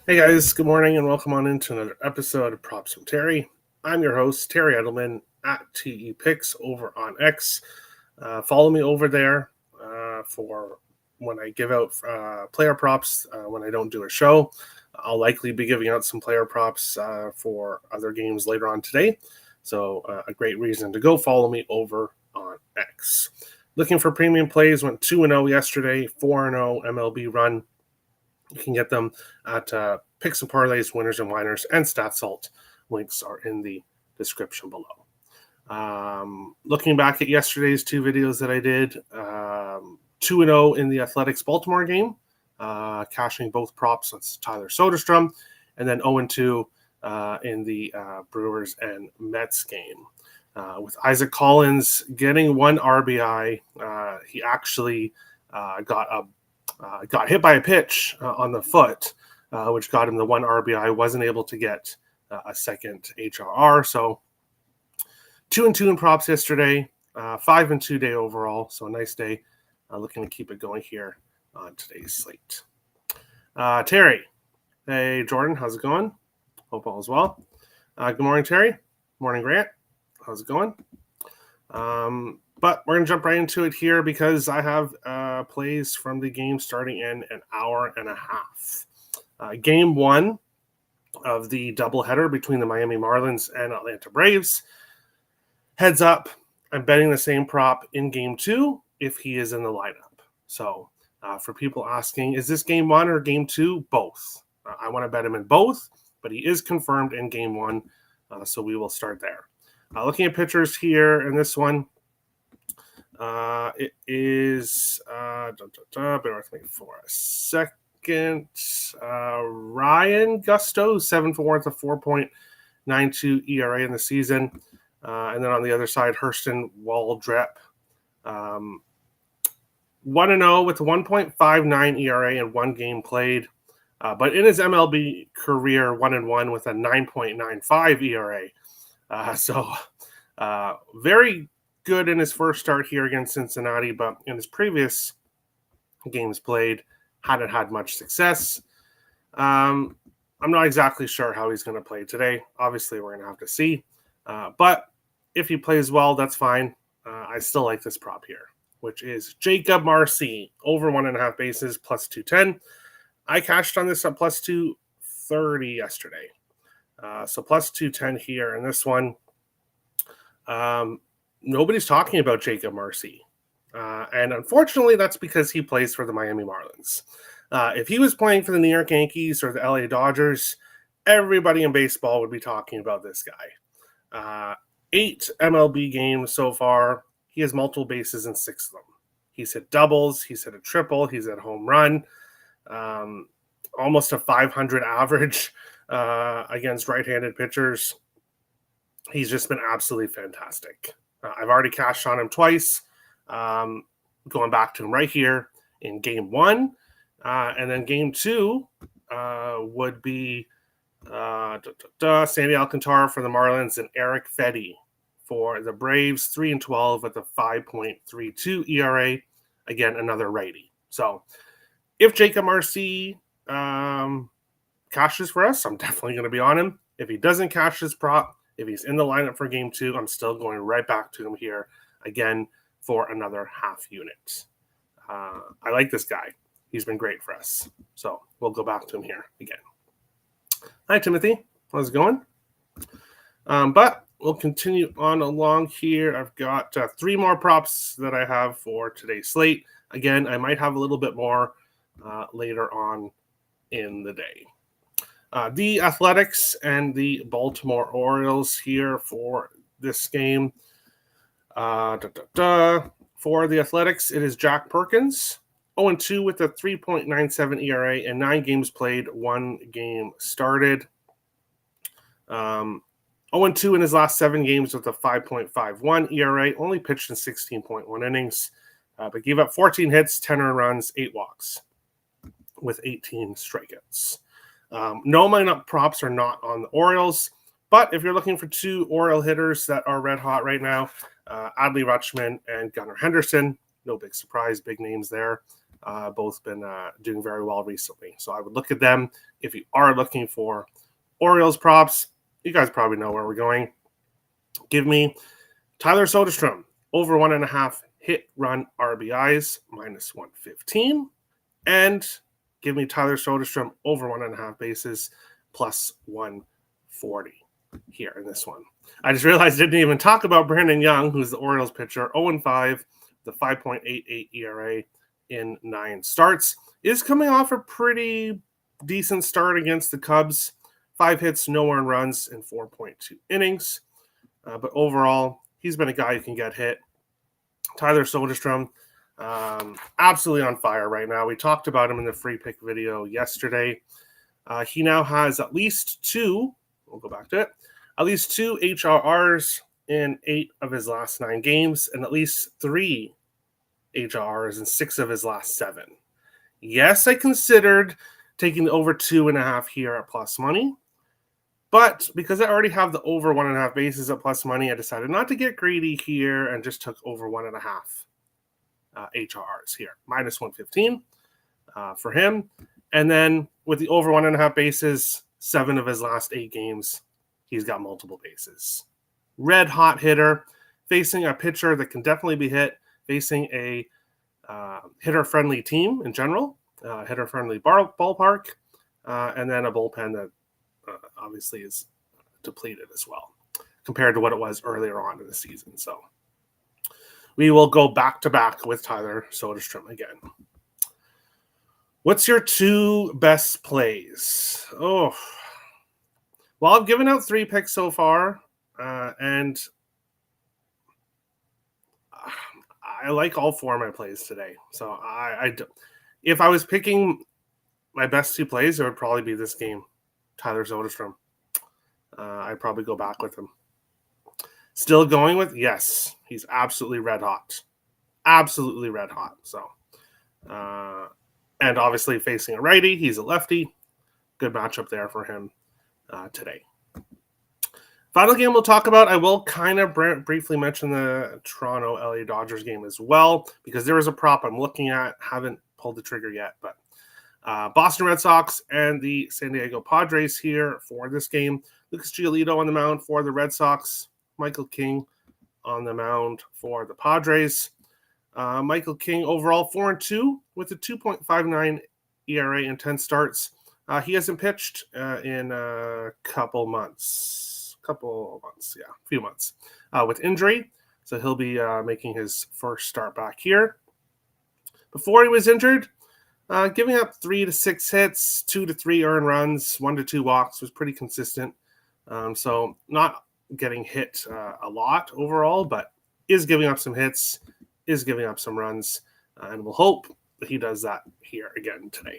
Hey guys, good morning and welcome on into another episode of Props from Terry. I'm your host, Terry Edelman at TE Picks over on X. Follow me over there for when I give out player props when I don't do a show. I'll likely be giving out some player props for other games later on today. So, a great reason to go follow me over on X. Looking for premium plays, went 2-0 yesterday, 4-0 MLB run. You can get them at Picks and Parlays, Winners and Winers, and StatSalt. Links are in the description below. Looking back at yesterday's two videos that I did, 2-0 in the Athletics Baltimore game, cashing both props. That's Tyler Soderstrom, and then 0-2 in the Brewers and Mets game. With Isaac Collins getting one RBI, he actually got hit by a pitch on the foot, which got him the one RBI. Wasn't able to get a second HRR. So 2-2 in props yesterday, 5-2 day overall. So a nice day. Looking to keep it going here on today's slate. Terry. Hey, Jordan. How's it going? Hope all is well. Good morning, Terry. Morning, Grant. How's it going? But we're going to jump right into it here because I have plays from the game starting in an hour and a half. Game one of the doubleheader between the Miami Marlins and Atlanta Braves. Heads up, I'm betting the same prop in game two if he is in the lineup. So for people asking, is this game one or game two? Both. I want to bet him in both, but he is confirmed in game one, so we will start there. Looking at pitchers here in this one, it is, bear with me for a second, Ryan Gusto, 7-4 with a 4.92 ERA in the season. And then on the other side, Hurston Waldrep, 1-0 with a 1.59 ERA in one game played. But in his MLB career, 1-1 with a 9.95 ERA. So very good in his first start here against Cincinnati, but in his previous games played, hadn't had much success. I'm not exactly sure how he's going to play today. Obviously, we're going to have to see. But if he plays well, that's fine. I still like this prop here, which is Jacob Marcy, over 1.5 bases, plus 210. I cashed on this at plus 230 yesterday. So plus 210 here in this one. Nobody's talking about Jacob Marcy. And unfortunately, that's because he plays for the Miami Marlins. If he was playing for the New York Yankees or the LA Dodgers, everybody in baseball would be talking about this guy. 8 MLB games so far. He has multiple bases in 6 of them. He's hit doubles. He's hit a triple. He's hit a home run. Almost a 500 average against right-handed pitchers. He's just been absolutely fantastic. I've already cashed on him twice. Going back to him right here in game one. And then game two would be Sandy Alcantara for the Marlins and Eric Fedde for the Braves, 3-12 with a 5.32 ERA. Again, another righty. So if Jacob Marcy cashes for us, I'm definitely going to be on him. If he doesn't cash his prop, if he's in the lineup for game two, I'm still going right back to him here again for another half unit. I like this guy. He's been great for us. So we'll go back to him here again. Hi, Timothy. How's it going? But we'll continue on along here. I've got 3 more props that I have for today's slate. Again, I might have a little bit more later on in the day. The Athletics and the Baltimore Orioles here for this game. For the Athletics, it is Jack Perkins, 0-2 with a 3.97 ERA and 9 games played, 1 game started. 0-2 in his last 7 games with a 5.51 ERA, only pitched in 16.1 innings, but gave up 14 hits, 10 earned runs, 8 walks with 18 strikeouts. No lineup props are not on the Orioles, but if you're looking for 2 Oriole hitters that are red hot right now, Adley Rutschman and Gunnar Henderson, no big surprise, big names there. both been doing very well recently. So I would look at them if you are looking for Orioles props. You guys probably know where we're going. Give me Tyler Soderstrom, over 1.5 hit run RBIs, minus 115. And give me Tyler Soderstrom, over 1.5 bases, plus 140 here in this one. I just realized I didn't even talk about Brandon Young, who's the Orioles pitcher, 0-5, the 5.88 ERA in 9 starts. Is coming off a pretty decent start against the Cubs. 5 hits, no earned runs in 4.2 innings. But overall, he's been a guy who can get hit. Tyler Soderstrom, absolutely on fire right now. We talked about him in the free pick video yesterday. He now has at least 2, we'll go back to it, at least 2 HRRs in 8 of his last 9 games, and at least 3 HRRs in 6 of his last 7. Yes, I considered taking the over 2.5 here at plus money, but because I already have the over 1.5 bases at plus money, I decided not to get greedy here and just took over 1.5 HRRs here, minus 115 for him. And then with the over 1.5 bases, 7 of his last 8 games, he's got multiple bases. Red hot hitter, facing a pitcher that can definitely be hit, facing a hitter-friendly team in general, hitter-friendly ballpark, and then a bullpen that obviously is depleted as well compared to what it was earlier on in the season. So we will go back-to-back with Tyler Soderstrom again. What's your 2 best plays? Oh, well, I've given out 3 picks so far, and I like all 4 of my plays today. So if I was picking my best 2 plays, it would probably be this game, Tyler Soderstrom. I'd probably go back with him. Still going with, yes, he's absolutely red hot. Absolutely red hot. So, and obviously facing a righty, he's a lefty. Good matchup there for him today. Final game we'll talk about, I will kind of briefly mention the Toronto LA Dodgers game as well, because there is a prop I'm looking at. Haven't pulled the trigger yet, but Boston Red Sox and the San Diego Padres here for this game. Lucas Giolito on the mound for the Red Sox. Michael King on the mound for the Padres. Michael King overall 4-2 with a 2.59 ERA in 10 starts. He hasn't pitched in a few months, with injury. So he'll be making his first start back here. Before he was injured, giving up 3 to 6 hits, 2 to 3 earned runs, 1 to 2 walks was pretty consistent. So not getting hit a lot overall, but is giving up some hits, is giving up some runs, and we'll hope that he does that here again today.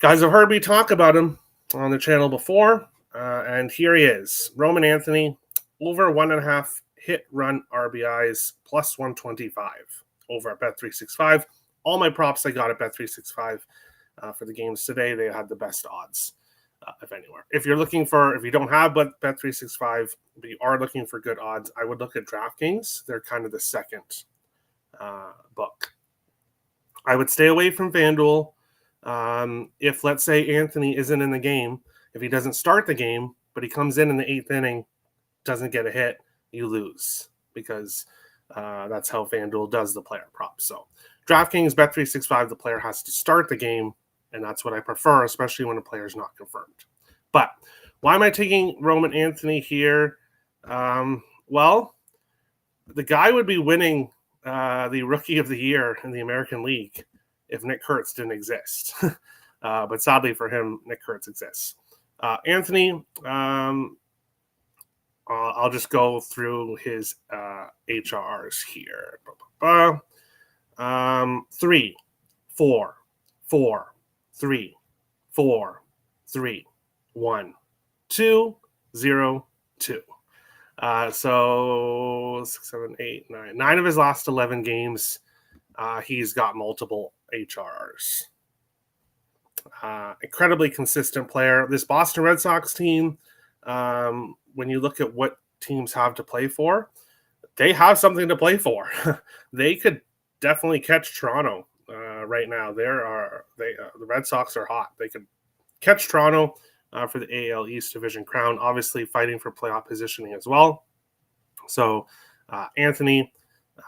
Guys have heard me talk about him on the channel before, and here he is. Roman Anthony, over 1.5 hit run RBIs, plus 125 over at Bet365. All my props I got at Bet365 for the games today, they had the best odds of anywhere. If you don't have Bet365, but you are looking for good odds, I would look at DraftKings. They're kind of the second book. I would stay away from FanDuel. If, let's say, Anthony isn't in the game, if he doesn't start the game, but he comes in the 8th inning, doesn't get a hit, you lose, because that's how FanDuel does the player props. So DraftKings, Bet365, the player has to start the game, and that's what I prefer, especially when a player is not confirmed. But why am I taking Roman Anthony here? Well, the guy would be winning the Rookie of the Year in the American League if Nick Kurtz didn't exist. But sadly for him, Nick Kurtz exists. Anthony, I'll just go through his HRs here. 3, 4, 4, 3, 4, 3, 1, 2, 0, 2. So 6, 7, 8, 9. 9 of his last 11 games, he's got multiple HRs. Incredibly consistent player. This Boston Red Sox team, when you look at what teams have to play for, they have something to play for. They could definitely catch Toronto right now. The Red Sox are hot. They could catch Toronto for the AL East Division crown, obviously fighting for playoff positioning as well. So Anthony,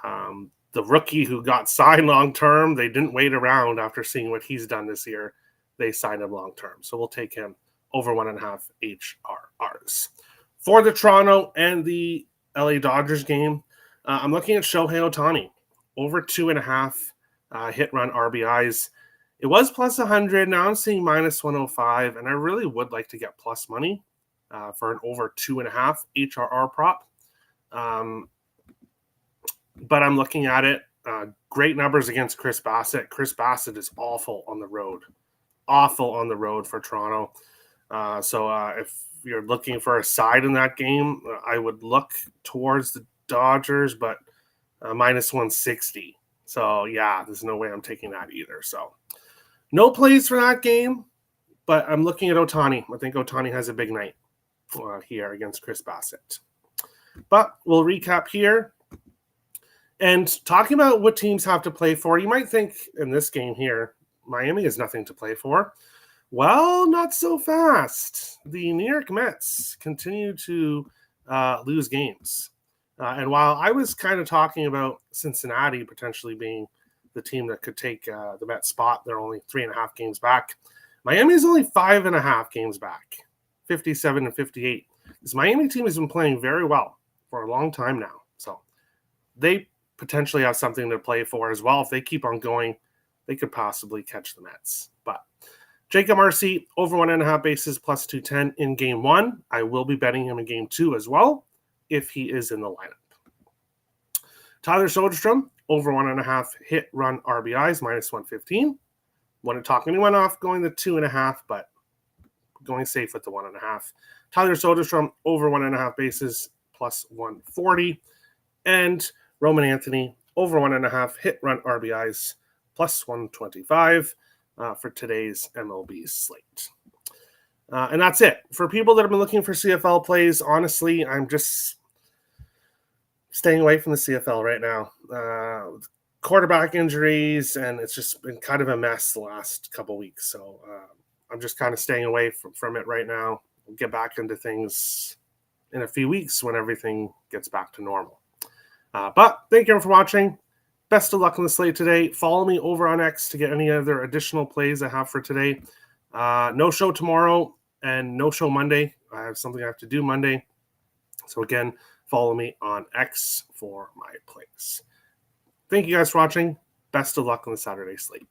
the rookie who got signed long-term, they didn't wait around after seeing what he's done this year. They signed him long-term. So we'll take him over 1.5 HRRs. For the Toronto and the LA Dodgers game, I'm looking at Shohei Ohtani, over 2.5 hit-run RBIs. It was plus 100. Now I'm seeing minus 105, and I really would like to get plus money for an over 2.5 HRR prop. But I'm looking at it. Great numbers against Chris Bassett. Chris Bassett is awful on the road. Awful on the road for Toronto. So if you're looking for a side in that game, I would look towards the Dodgers, but minus 160. So, yeah, there's no way I'm taking that either. So, no plays for that game, but I'm looking at Ohtani. I think Ohtani has a big night here against Chris Bassett. But we'll recap here. And talking about what teams have to play for, you might think in this game here, Miami has nothing to play for. Well, not so fast. The New York Mets continue to lose games. And while I was kind of talking about Cincinnati potentially being the team that could take the Mets spot, they're only 3.5 games back. Miami is only 5.5 games back, 57 and 58. This Miami team has been playing very well for a long time now. So they potentially have something to play for as well. If they keep on going, they could possibly catch the Mets. But Jacob Marcy, over 1.5 bases, plus 210 in game 1. I will be betting him in game 2 as well, if he is in the lineup. Tyler Soderstrom, over 1.5 hit run RBIs, minus 115. Wouldn't talk anyone off going to 2.5, but going safe with the 1.5. Tyler Soderstrom, over 1.5 bases, plus 140. And Roman Anthony, over 1.5 hit run RBIs, plus 125 for today's MLB slate. And that's it. For people that have been looking for CFL plays, honestly, I'm just staying away from the CFL right now. Quarterback injuries, and it's just been kind of a mess the last couple weeks. So I'm just kind of staying away from it right now. We'll get back into things in a few weeks when everything gets back to normal. But thank you for watching. Best of luck on the slate today. Follow me over on X to get any other additional plays I have for today. No show tomorrow and no show Monday. I have something I have to do Monday. So again, follow me on X for my plays. Thank you guys for watching. Best of luck on the Saturday slate.